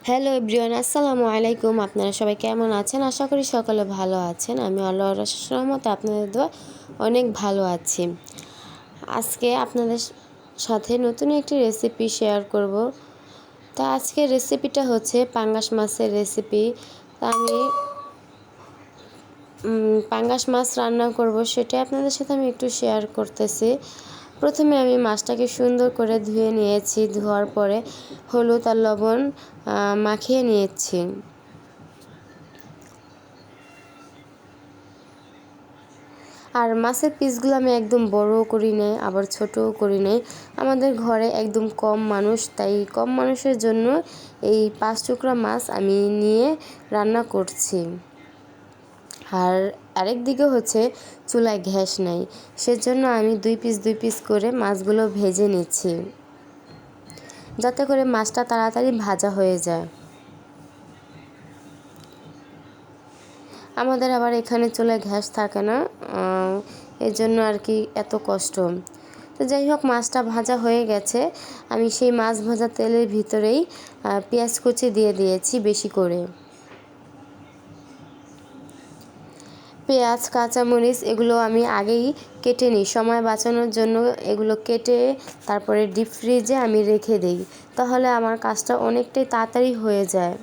Hello everyone, আসসালামু আলাইকুম। আপনারা সবাই কেমন আছেন? আশা করি সকলে ভালো আছেন। আমি আল্লাহর রহমতে আপনাদের দোয়া অনেক ভালো আছি। আজকে আপনাদের সাথে নতুন একটি রেসিপি শেয়ার করব। তা আজকের রেসিপিটা হচ্ছে পাঙ্গাস মাছের রেসিপি। তা আমি পাঙ্গাস মাছ রান্না করব, সেটা আপনাদের সাথে আমি একটু শেয়ার করতেছি। প্রথমে আমি মাছটাকে সুন্দর করে ধুয়ে নিয়েছি। ধোয়ার পরে হলুদ আর লবণ মাখিয়ে নিয়েছি। আর মাছের পিসগুলো আমি একদম বড়ও করি নাই, আবার ছোটও করি নাই। আমাদের ঘরে একদম কম মানুষ, তাই কম মানুষের জন্য এই 5 টুকরা মাছ আমি নিয়ে রান্না করছি। আর আরেক দিকে হচ্ছে চুলায় গ্যাস নাই, সেজন্য আমি দুই পিস করে মাছগুলো ভেজে নিচ্ছি, যাতে করে মাছটা তাড়াতাড়ি ভাজা হয়ে যায়। আমাদের আবার এখানে চুলায় গ্যাস থাকে না, এর জন্য আর কি এত কষ্ট। তো যাই হোক, মাছটা ভাজা হয়ে গেছে। আমি সেই মাছ ভাজা তেলের ভিতরেই পেঁয়াজ কুচি দিয়ে দিয়েছি বেশি করে। পেঁয়াজ, কাঁচামরিচ এগুলো আমি আগেই কেটে নিই, সময় বাঁচানোর জন্য এগুলো কেটে তারপরে ডিপ ফ্রিজে আমি রেখে দিই, তাহলে আমার কাজটা অনেকটাই তাড়াতাড়ি হয়ে যায়।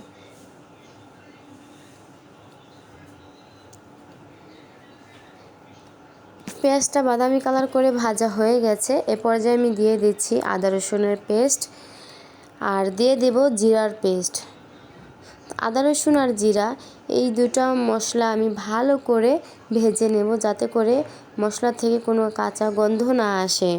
পেঁয়াজটা বাদামি কালার করে ভাজা হয়ে গেছে। এ পর্যায়ে আমি দিয়ে দিচ্ছি আদা রসুনের পেস্ট, আর দিয়ে দেব জিরার পেস্ট। আদা রসুন আর জিরা এই দুটো মশলা আমি ভালো করে ভেজে নেব, যাতে করে মশলা থেকে কোনো কাঁচা গন্ধ না আসে।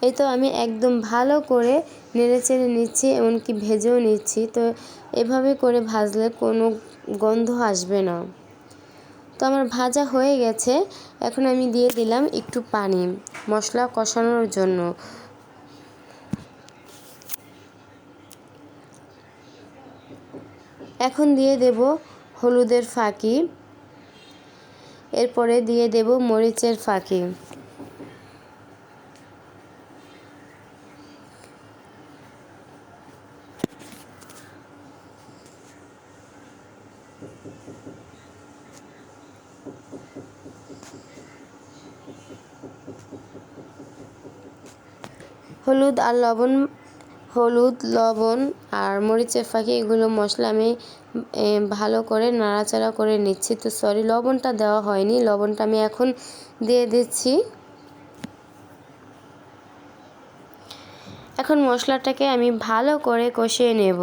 এই তো আমি একদম ভালো করে নেড়েচেড়ে নিচ্ছি, এমনকি ভেজেও নিচ্ছি। তো এভাবে করে ভাজলে কোনো গন্ধ আসবে না। তো আমার ভাজা হয়ে গেছে। এখন আমি দিয়ে দিলাম একটু পানি মশলা কষানোর জন্য। এখন দিয়ে দেব হলুদের ফাঁকি, এরপরে দিয়ে দেব মরিচের ফাঁকি। হলুদ লবণ আর মরিচের ফাঁকি এগুলো মশলা আমি ভালো করে নাড়াচাড়া করে নিচ্ছি। তো সরি, লবণটা দেওয়া হয়নি, লবণটা আমি এখন দিয়ে দিচ্ছি। এখন মশলাটাকে আমি ভালো করে কষিয়ে নেব।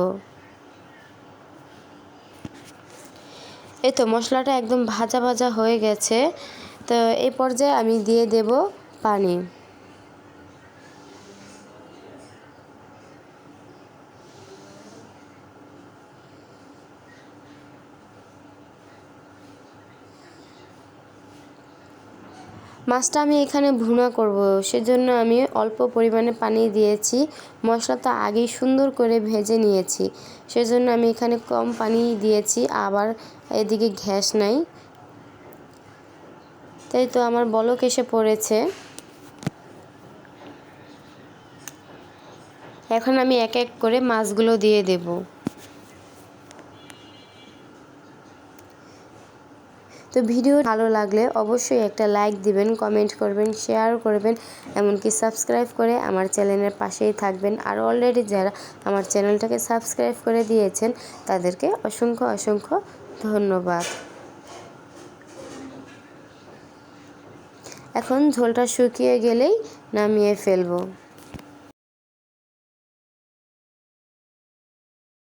এই তো মশলাটা একদম ভাজা হয়ে গেছে। তো এই পর্যায়ে আমি দিয়ে দেব পানি। মাছটা আমি এখানে ভুনা করব, সেজন্য আমি অল্প পরিমাণে পানি দিয়েছি। মশলাটা আগেই সুন্দর করে ভেজে নিয়েছি, সেজন্য আমি এখানে কম পানি দিয়েছি। আবার এদিকে গ্যাস নাই, তাই তো আমার বলক এসে পড়েছে। এখন আমি এক এক করে মাছগুলো দিয়ে দেব। তো ভিডিও ভালো লাগলে অবশ্যই একটা লাইক দিবেন, কমেন্ট করবেন, শেয়ার করবেন, এমনকি সাবস্ক্রাইব করে আমার চ্যানেলের পাশেই থাকবেন। আর অলরেডি যারা আমার চ্যানেলটাকে সাবস্ক্রাইব করে দিয়েছেন তাদেরকে অসংখ্য ধন্যবাদ। এখন ঝোলটা শুকিয়ে গেলেই নামিয়ে ফেলবো।